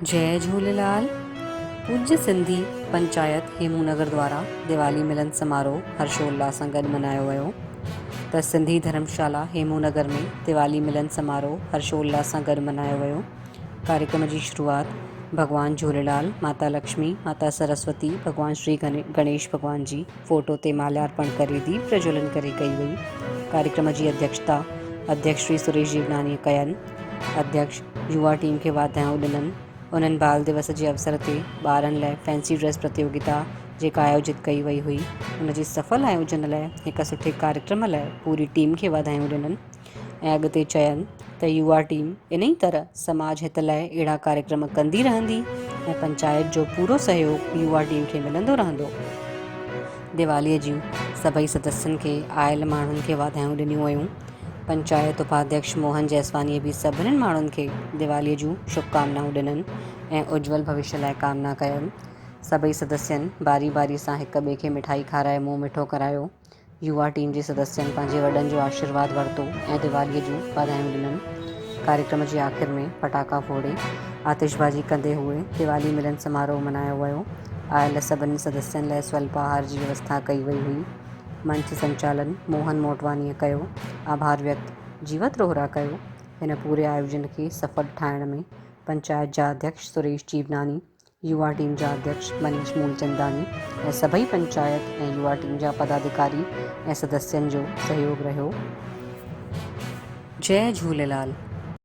जय झूलेलाल। पूज्य सिंधी पंचायत हेमूनगर द्वारा दिवाली मिलन समारोह हर्षोल्लास सां गॾु मल्हायो वियो। त सिंधी धर्मशाला हेमूनगर में दिवाली मिलन समारोह हर्षोल्लास सां गॾु मल्हायो वियो। कार्यक्रम जी शुरूआति भॻवान झूलेलाल, माता लक्ष्मी, माता सरस्वती, भॻवान श्री गणेश भॻवान जी फ़ोटो ते माल्यार्पण करे दीप प्रज्वलन करे कई वई। कार्यक्रम जी अध्यक्षता अध्यक्ष श्री सुरेश जीवनानी कयनि। अध्यक्ष युवा टीम खे वाधायूं ॾिननि। उन्हनि बाल दिवस जे अवसर ते ॿारनि लाइ फैंसी ड्रेस प्रतियोगिता जेका आयोजित कई वई हुई, उन जे सफल आयोजन लाइ हिकु सुठे कार्यक्रम लाइ पूरी टीम खे वाधायूं ॾिननि ऐं अॻिते चयनि त युवा टीम इन ई तरह समाज हित लाइ अहिड़ा कार्यक्रम कंदी रहंदी ऐं पंचायत जो पूरो सहयोग युवा टीम खे मिलंदो रहंदो। दिवालीअ जूं सभई सदस्यनि खे आयल माण्हुनि खे वाधायूं ॾिनियूं वयूं। पंचायत उपाध्यक्ष मोहन जैसवानीअ बि सभिनीनि माण्हुनि खे दिवालीअ जूं शुभकामनाऊं ॾिननि ऐं उज्जवल भविष्य लाइ कामना कयनि। सभई सदस्यनि बारी बारी सां हिक ॿिए खे मिठाई खाराए मुंहुं मिठो करायो। युवा टीम जे सदस्यनि पंहिंजे वॾनि जो आशीर्वाद वरितो ऐं दिवालीअ जूं वाधायूं ॾिननि। कार्यक्रम जे आख़िर में पटाखा फोड़े आतिशबाजी कंदे हुए दिवाली मिलन समारोह मल्हायो वियो। आयल सभिनी सदस्यनि लाइ स्वल्पाहार जी व्यवस्था कई वई हुई। मंच संचालन मोहन मोटवानीअ कयो। आभार व्यक्त जीवत रोहरा कयो। हिन पूरे आयोजन खे सफल ठाहिण में पंचायत जा अध्यक्ष सुरेश जीवनानी, युवा टीम जा अध्यक्ष मनीष मूलचंदानी ऐं सभई पंचायत ऐं युवा टीम जा पदाधिकारी ऐं सदस्यनि जो सहयोग रहियो। जय झूलेलाल।